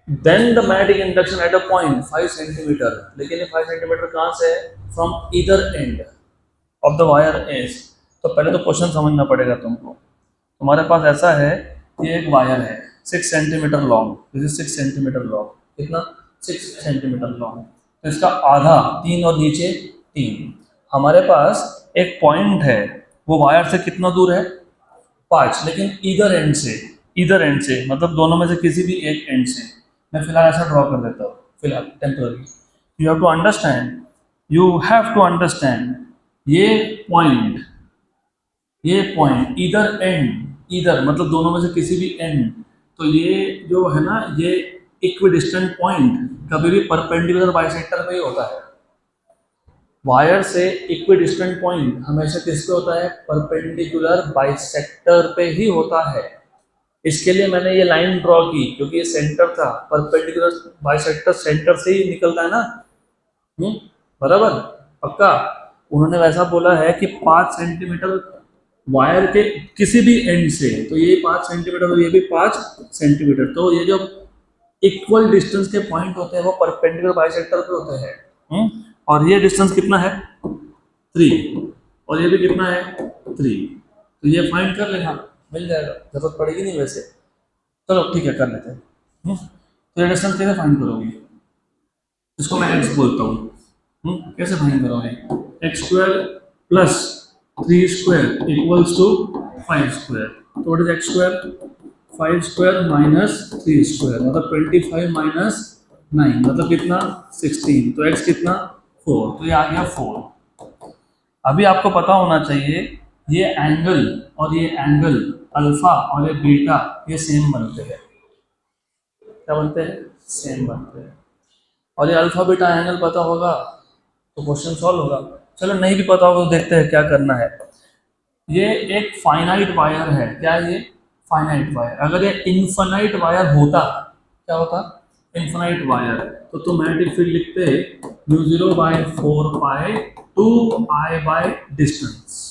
then the magnetic induction at a point 5 centimetre, लेकिन ये 5 सेंटीमीटर कहाँ से है, from either end of the wire edge. तो पहले तो क्वेश्चन समझना पड़ेगा तुमको। तुम्हारे पास ऐसा है, ये एक वायर है 6 centimetre long, this is 6 centimetre long, कितना 6 सेंटीमीटर लॉन्ग, तो इसका आधा 3 और नीचे 3। हमारे पास एक पॉइंट है, वो वायर से कितना दूर है 5, लेकिन ईदर एंड से मतलब दोनों में से किसी भी एक एंड से। मैं फिलहाल ऐसा ड्रॉ कर देता हूँ, फिलहाल temporary. You have to understand ये पॉइंट ईदर मतलब दोनों में से किसी भी एंड, तो ये जो है ना, ये इक्विडिस्टेंट पॉइंट कभी भी परपेंडिकुलर बाइसेक्टर पे ही होता है। वायर से इक्विडिस्टेंट पॉइंट हमेशा किस पे होता है, परपेंडिकुलर बाइसेक्टर पे ही होता है। इसके लिए मैंने ये लाइन ड्रॉ की क्योंकि ये सेंटर था, परपेंडिकुलर बाइसेक्टर सेंटर से ही निकलता है ना, बराबर, पक्का। उन्होंने वैसा बोला है कि 5 सेंटीमीटर वायर के किसी भी एंड से, तो ये 5 सेंटीमीटर और ये भी 5 सेंटीमीटर, तो ये जो इक्वल डिस्टेंस के पॉइंट होते हैं वो परपेंडिकुलर बाइसेक्टर पे होते हैं। और ये डिस्टेंस कितना है 3, और ये भी कितना है 3, तो ये फाइंड कर लेना, मिल जाएगा, जरूरत पड़ेगी नहीं वैसे। चलो ठीक है, कर लेते हैं। तो ये डिस्टेंस कैसे फाइंड करोगे, इसको मैं एक्स बोलता हूँ। कैसे फाइंड करोगे, x square plus 3 square equals to 5 square, तो what is x square, 5 square minus 3 square मतलब 25 माइनस 9 मतलब कितना 16, तो एक्स कितना 4, तो ये आ गया 4। अभी आपको पता होना चाहिए ये एंगल और ये एंगल अल्फा और ये बीटा ये सेम बनते हैं, क्या बनते हैं, सेम बनते हैं। और ये अल्फा बीटा एंगल पता होगा तो क्वेश्चन सॉल्व होगा। चलो नहीं भी पता होगा तो देखते हैं क्या करना है। ये एक फाइनाइट वायर है, क्या है ये फाइनाइट वायर। अगर ये इन्फिनाइट वायर होता, क्या होता, इन्फिनाइट वायर, तो तुम मैग्नेटिक फील्ड लिखते μ0/4π 2I डिस्टेंस।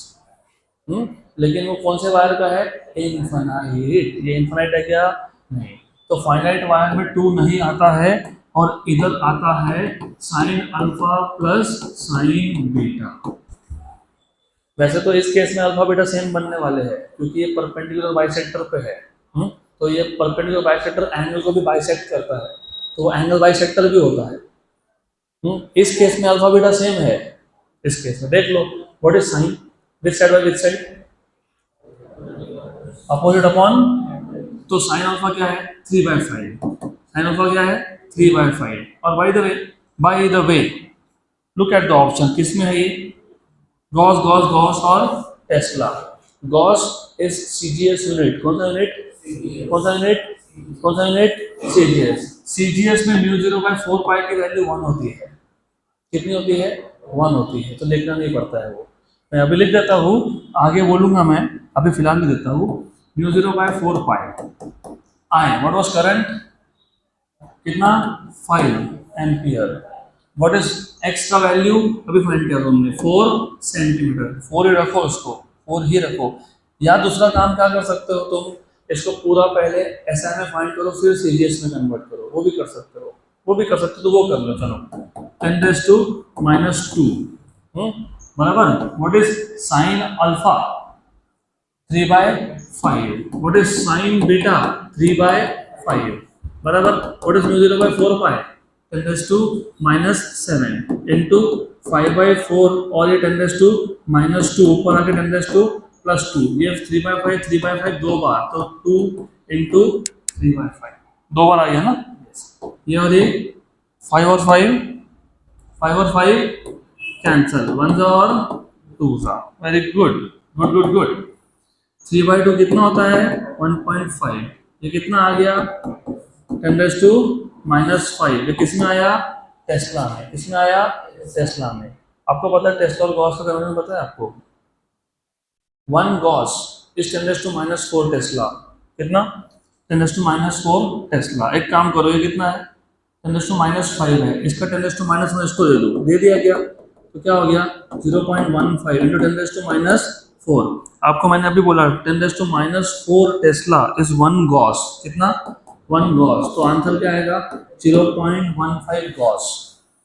लेकिन वो कौन से वायर का है, इन्फिनाइट। ये इन्फिनाइट है क्या, नहीं। तो फाइनाइट वायर में 2 नहीं आता है और इधर आता है sine alpha plus sign beta. वैसे तो इस केस में अल्फा बीटा सेम बनने वाले हैं क्योंकि ये परपेंडिकुलर बाइसेक्टर पे है। तो ये परपेंडिकुलर बाइसेक्टर एंगल को भी बाइसेक्ट करता है, तो वो एंगल बाइसेक्टर भी होता है। इस केस में अल्फा बीटा सेम है। इस केस में देख लो, what is sine, which side by which side, opposite upon, तो साइन अल्फा क्या है 3/5, साइन अल्फा क्या है 3/5। और by the way look at the option, किसमें है ये, गॉस गॉस गॉस और tesla. Gauss is CGS unit, कौन सा यूनिट, कौन सा यूनिट, कौन सा यूनिट, सीजीएस। सीजीएस में μ0/4π की वैल्यू 1 होती है, कितनी होती है 1 होती है, तो लिखना नहीं पड़ता है वो, मैं अभी लिख देता हूँ, आगे बोलूंगा मैं, अभी फिलहाल लिख देता हूँ μ0/4π आई, व्हाट वाज करंट, कितना 5 एम्पियर, व्हाट इज एक्स का वैल्यू अभी फाइंड किया तुमने 4 सेंटीमीटर, 4 ही रखो, इसको 4 ही रखो। या दूसरा काम क्या कर सकते हो तुम, इसको पूरा पहले एसआई में फाइंड करो फिर सीजीएस में कन्वर्ट करो, वो भी कर सकते हो, वो भी कर सकते हो, तो वो कर लो। चलो 10⁻⁻2 बराबर, what is sine alpha 3/5, what is sign beta 3/5 बराबर, व्हाट इज μ0/4π 10⁻⁻7 इंटू 5/4 और ये 10⁻⁻2 ऊपर आके 10⁻+2, ये 3/5 दो बार, तो 2 इंटू 3/5 दो बार आ गया ना, ये और ये 5 और 5 कैंसल, 1 और 2 सा, very good good good good. 3/2 कितना होता है 1.5, ये कितना आ गया 10⁻⁻2 -5, ये किसमें आया? टेस्ला में। किसमें आया? टेस्ला में। आपको पता है टेस्ला और गॉस का कन्वर्जन पता है आपको? 1 गॉस इज 10⁻⁴ टेस्ला। कितना? 10⁻⁴ टेस्ला। एक काम करो, ये कितना है? 10⁻5 है, इसका 10 मैं इसको दे दूँ, दे दिया क्या? तो क्या हो गया? 0.15 इंटू 10⁻⁴। आपको मैंने अभी बोला 10⁻⁴ टेस्ला इज 1 गॉस। कितना? 1 गॉस। तो आंसर क्या आएगा? 0.15 gauss.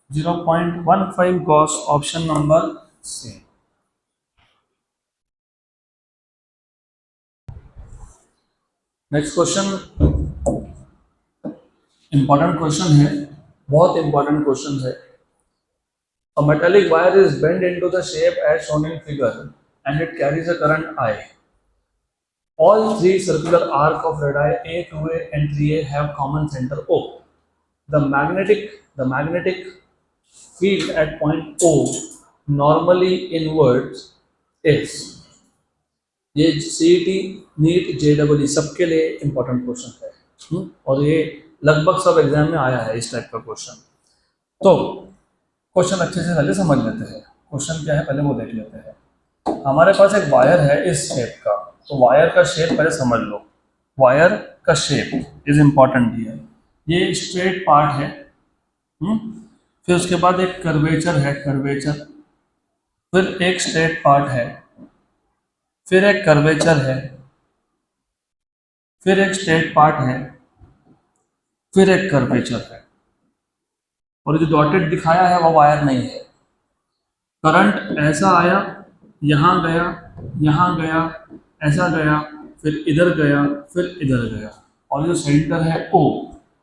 0.15 gauss, option number C. Next question important question है, बहुत इंपॉर्टेंट क्वेश्चन है। A metallic wire is bent into the shape as shown in figure and it carries a current I. All three circular arc of radii A, 2A and 3A have common center O. The magnetic field at point O normally inwards is. ये CET, NEET, JEE सबके लिए important question है। और ये लगभग सब exam में आया है इस टाइप का क्वेश्चन। तो क्वेश्चन अच्छे से पहले समझ लेते हैं। क्वेश्चन क्या है पहले वो देख लेते हैं। हमारे पास एक वायर है इस शेप का, तो वायर का शेप पहले समझ लो। वायर का शेप इज इम्पॉर्टेंट है। ये स्ट्रेट पार्ट है, फिर उसके बाद एक कर्वेचर है, कर्वेचर, फिर एक स्ट्रेट पार्ट है, फिर एक कर्वेचर है, फिर एक स्ट्रेट पार्ट है, फिर एक कर्वेचर है। और जो डॉटेड दिखाया है वो वायर नहीं है। करंट ऐसा आया, यहाँ गया, यहाँ गया, ऐसा गया, फिर इधर गया, फिर इधर गया। और जो सेंटर है O,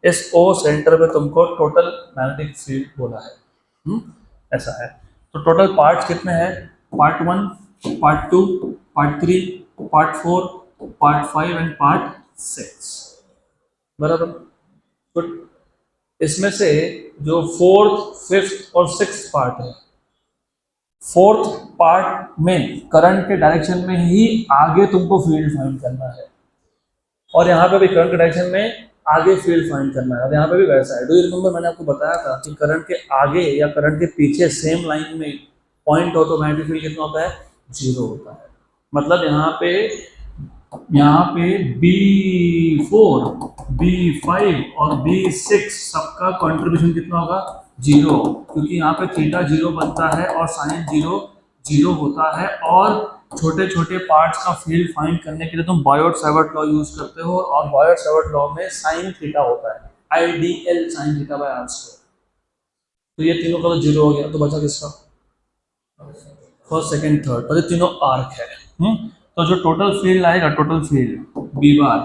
इस O सेंटर पे तुमको टोटल मैग्नेटिक फील्ड बोला है। ऐसा है। तो टोटल पार्ट्स कितने हैं? Part 1, part 2, part 3, part 4, part 5 and part 6। बराबर? गुड। इसमें से जो 4th, 5th और 6th पार्ट है, 4th पार्ट में करंट के डायरेक्शन में ही आगे तुमको फील्ड फाइंड करना है, और यहाँ पे भी करंट के डायरेक्शन में आगे फील्ड फाइंड करना है। और यहाँ पे भी वैसा है। डू यू रिमेंबर, मैंने आपको बताया था कि करंट के आगे या करंट के पीछे सेम लाइन में पॉइंट हो तो मैग्नेटिक फील्ड कितना होता है? 0 होता है। मतलब यहाँ पे B4, B5 और B6 सबका कंट्रीब्यूशन कितना होगा? 0, क्योंकि यहाँ पे थीटा 0 बनता है और साइन 0 होता है। और छोटे छोटे पार्ट्स का फील्ड फाइंड करने के लिए तुम बायोट सावर्ट लॉ यूज करते हो, और बायोट सावर्ट लॉ में साइन थीटा होता है, IDL sin theta by r²। तो ये तीनों का तो 0 हो गया, तो बचा किसका? फर्स्ट, सेकंड, थर्ड, और ये तीनों आर्क है। तो जो टोटल फील्ड आएगा, टोटल फील्ड B बार,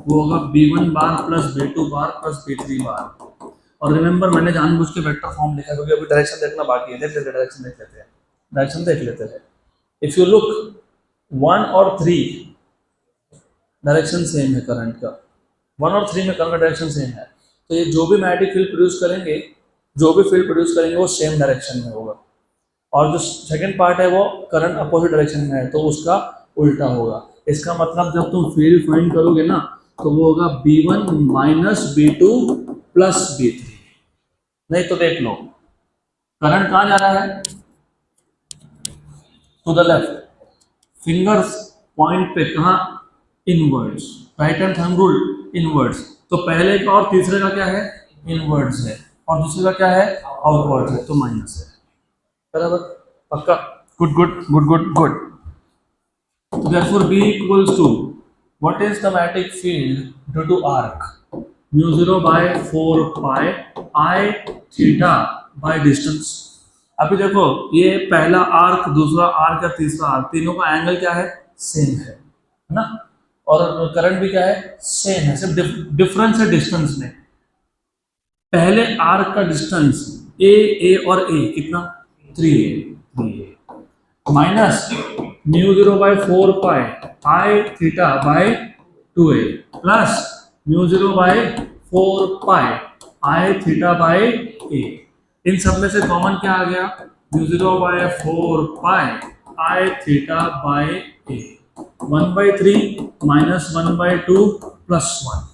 वो होगा B1 बार प्लस B2 बार प्लस B3 बार। और रिमेंबर, मैंने जानबूझ के वेक्टर फॉर्म लिखा क्योंकि अभी डायरेक्शन देखना बाकी है। देख लेते हैं, डायरेक्शन देख लेते हैं। इफ यू लुक, 1 और 3 डायरेक्शन सेम है करंट का, 1 और 3 में करंट का डायरेक्शन सेम है। तो ये जो भी मैग्नेटिक फील्ड प्रोड्यूस करेंगे वो सेम डायरेक्शन में होगा। और जो सेकंड पार्ट है वो करंट अपोजिट डायरेक्शन में है, तो उसका उल्टा होगा। इसका मतलब जब तुम फील्ड फाइंड करोगे ना, तो वो होगा B1 minus B2 plus B3। नहीं तो देख लो, करंट कहाँ जा रहा है? To the left. Fingers point पे कहाँ? Inwards. Right hand thumb rule, inwards. तो पहले का और तीसरे का क्या है? इनवर्ड्स है, और दूसरे का क्या है? आउटवर्ड्स है, तो माइनस है। बराबर? पक्का? Good. Therefore, B equals to, what is the magnetic field due to arc? μ0 by 4 pi I theta by distance। अभी देखो, ये पहला आर्क, दूसरा आर्क या तीसरा आर्क, तीनों का एंगल क्या है? सेम है ना? और करंट भी क्या है? सेम है, सिर्फ डिफरेंस है डिस्टेंस में। पहले आर्क का डिस्टेंस ए और ए कितना? 3a minus μ0 by 4 pi I theta by 2a plus μ0 by 4 pi I theta by a। इन सब में से कॉमन क्या आ गया? μ0 by 4 pi I theta by a। 1/3 minus 1/2 plus 1।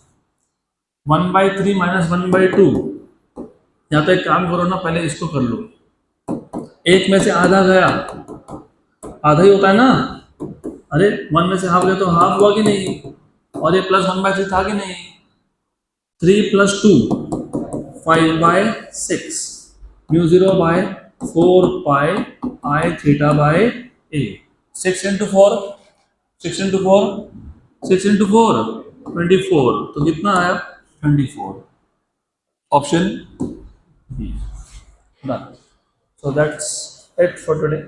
1/3 minus 1/2, या तो एक काम करो ना, पहले इसको कर लो, एक में से आधा गया, आधा ही होता है ना, अरे 1 में से हाफ गया तो हाफ हुआ कि नहीं, और ये प्लस 1/3 था कि नहीं, 3 + 2 5/6 mu 0/4 pi I θ/a, 6 into 4 6 into 4 6 into 4 24, तो कितना आया 24, option B, done. So that's it for today.